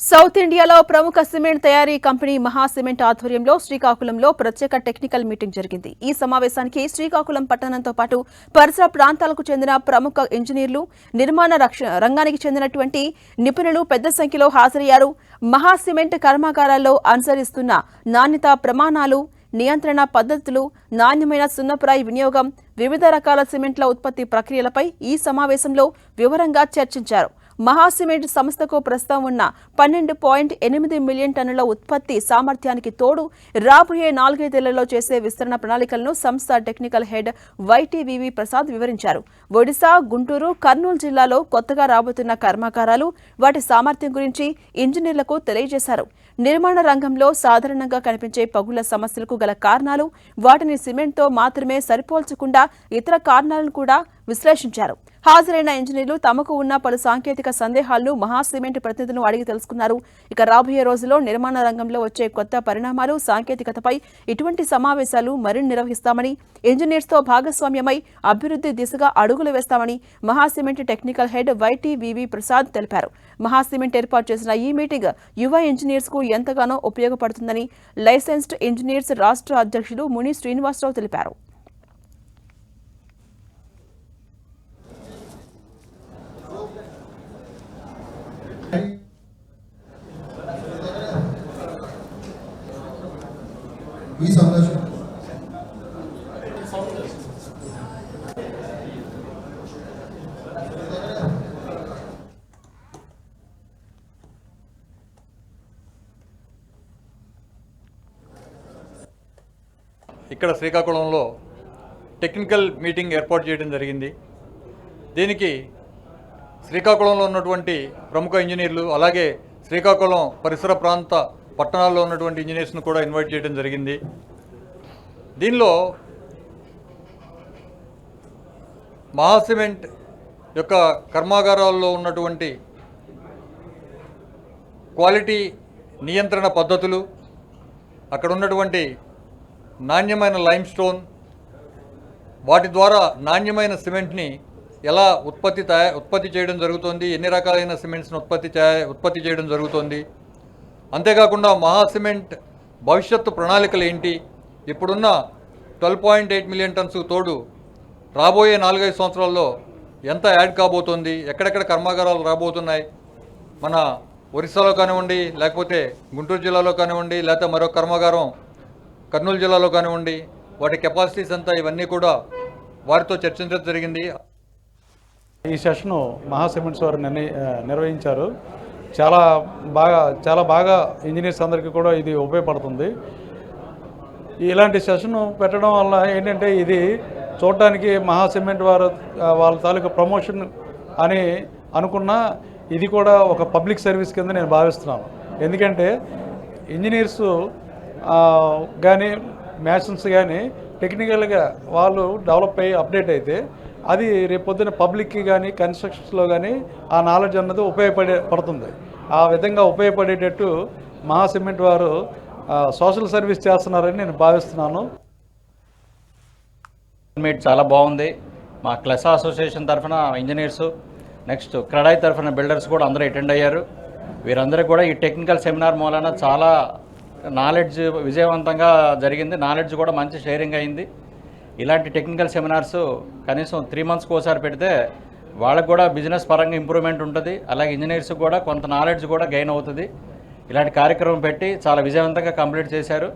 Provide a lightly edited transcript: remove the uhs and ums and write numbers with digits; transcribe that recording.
South ఇండియాలో ప్రముఖ cement తయారీ కంపెనీ మహా సిమెంట్ ఆధ్వర్యంలో శ్రీకాకుళంలో ప్రత్యేక టెక్నికల్ మీటింగ్ జరిగింది. ఈ సమావేశానికి శ్రీకాకుళం పట్టణంతో పాటు పరిసర ప్రాంతాలకు చెందిన ప్రముఖ ఇంజనీర్లు, నిర్మాణ రంగానికి చెందినటువంటి నిపుణులు పెద్ద సంఖ్యలో హాజరయ్యారు. మహా సిమెంట్ కర్మాగారాల్లో అనుసరిస్తున్న నాణ్యతా ప్రమాణాలు, నియంత్రణ పద్ధతులు, నాణ్యమైన సున్నపురాయి వినియోగం, వివిధ రకాల సిమెంట్ల ఉత్పత్తి ప్రక్రియలపై ఈ సమావేశంలో వివరంగా చర్చించారు. మహా సిమెంట్ సంస్థకు ప్రస్తుతం ఉన్న 12.8 మిలియన్ టన్నుల ఉత్పత్తి సామర్థ్యానికి తోడు రాబోయే 4 ఏళ్లలో చేసే విస్తరణ ప్రణాళికలను సంస్థ టెక్నికల్ హెడ్ వైటీవీవీ ప్రసాద్ వివరించారు. ఒడిశా, గుంటూరు, కర్నూలు జిల్లాలో కొత్తగా రాబోతున్న కర్మాగారాలు, వాటి సామర్థ్యం గురించి ఇంజనీర్లకు తెలియజేశారు. నిర్మాణ రంగంలో సాధారణంగా కనిపించే పగుళ్ల సమస్యలకు గల కారణాలు, వాటిని సిమెంట్తో మాత్రమే సరిపోల్చకుండా ఇతర కారణాలను కూడా విశ్లేషించారు. హాజరైన ఇంజనీర్లు తమకు ఉన్న పలు సాంకేతిక సందేహాలను మహా సిమెంట్ ప్రతినిధులను అడిగి తెలుసుకున్నారు. ఇక రాబోయే రోజుల్లో నిర్మాణ రంగంలో వచ్చే కొత్త పరిణామాలు, సాంకేతికతపై ఇటువంటి సమావేశాలు మరిన్ని నిర్వహిస్తామని, ఇంజనీర్స్తో భాగస్వామ్యమై అభివృద్ధి దిశగా అడుగులు వేస్తామని మహా సిమెంట్ టెక్నికల్ హెడ్ వైటీవీవీ ప్రసాద్ తెలిపారు. మహా సిమెంట్ ఏర్పాటు చేసిన ఈ మీటింగ్ యువ ఇంజనీర్స్ కు ఎంతగానో ఉపయోగపడుతుందని లైసెన్స్డ్ ఇంజనీర్స్ రాష్ట్ర అధ్యక్షులు ముని శ్రీనివాసరావు తెలిపారు. ఈ సందేశం ఇక్కడ శ్రీకాకుళంలో టెక్నికల్ మీటింగ్ ఏర్పాటు చేయడం జరిగింది. దీనికి శ్రీకాకుళంలో ఉన్నటువంటి ప్రముఖ ఇంజనీర్లు, అలాగే శ్రీకాకుళం పరిసర ప్రాంత పట్టణాల్లో ఉన్నటువంటి ఇంజనీర్స్ను కూడా ఇన్వైట్ చేయడం జరిగింది. దీనిలో మహా సిమెంట్ యొక్క కర్మాగారాల్లో ఉన్నటువంటి క్వాలిటీ నియంత్రణ పద్ధతులు, అక్కడ ఉన్నటువంటి నాణ్యమైన లైమ్ స్టోన్, వాటి ద్వారా నాణ్యమైన సిమెంట్ని ఎలా ఉత్పత్తి చేయడం జరుగుతుంది, ఎన్ని రకాలైన సిమెంట్స్ని ఉత్పత్తి చేయడం జరుగుతుంది, అంతేకాకుండా మహా సిమెంట్ భవిష్యత్తు ప్రణాళికలు ఏంటి, ఇప్పుడున్న 12.8 మిలియన్ టన్స్ తోడు రాబోయే 4-5 సంవత్సరాల్లో ఎంత యాడ్ కాబోతుంది, ఎక్కడెక్కడ కర్మాగారాలు రాబోతున్నాయి, మన ఒరిస్సాలో కానివ్వండి, లేకపోతే గుంటూరు జిల్లాలో కానివ్వండి, లేకపోతే మరొక కర్మాగారం కర్నూలు జిల్లాలో కానివ్వండి, వాటి కెపాసిటీస్ అంతా ఇవన్నీ కూడా వారితో చర్చించడం జరిగింది. ఈ సెషను మహా సిమెంట్స్ వారు నిర్వహించారు. చాలా బాగా ఇంజనీర్స్ అందరికీ కూడా ఇది ఉపయోగపడుతుంది. ఇలాంటి సెషన్ పెట్టడం వల్ల ఏంటంటే ఇది చూడటానికి మహా సిమెంట్ వాళ్ళ తాలూకా ప్రమోషన్ అని అనుకున్నా, ఇది కూడా ఒక పబ్లిక్ సర్వీస్ కింద నేను భావిస్తున్నాను. ఎందుకంటే ఇంజనీర్స్ కానీ మేసన్స్ కానీ టెక్నికల్గా వాళ్ళు డెవలప్ అయ్యి అప్డేట్ అయితే అది రేపొద్దున పబ్లిక్కి కానీ కన్స్ట్రక్షన్స్లో కానీ ఆ నాలెడ్జ్ అన్నది ఉపయోగపడుతుంది. ఆ విధంగా ఉపయోగపడేటట్టు మహా సిమెంట్ వారు సోషల్ సర్వీస్ చేస్తున్నారని నేను భావిస్తున్నాను. మీట్ చాలా బాగుంది. మా క్లెసా అసోసియేషన్ తరఫున ఇంజనీర్స్, నెక్స్ట్ క్రెడాయ్ తరఫున బిల్డర్స్ కూడా అందరూ అటెండ్ అయ్యారు. వీరందరూ కూడా ఈ టెక్నికల్ సెమినార్ మూలన చాలా నాలెడ్జ్ విజయవంతంగా జరిగింది. నాలెడ్జ్ కూడా మంచి షేరింగ్ అయింది. ఇలాంటి టెక్నికల్ సెమినార్స్ కనీసం 3 మంత్స్కి ఒకసారి పెడితే వాళ్ళకు కూడా బిజినెస్ పరంగా ఇంప్రూవ్మెంట్ ఉంటుంది. అలాగే ఇంజనీర్స్కి కూడా కొంత నాలెడ్జ్ కూడా గెయిన్ అవుతుంది. ఇలాంటి కార్యక్రమం పెట్టి చాలా విజయవంతంగా కంప్లీట్ చేశారు.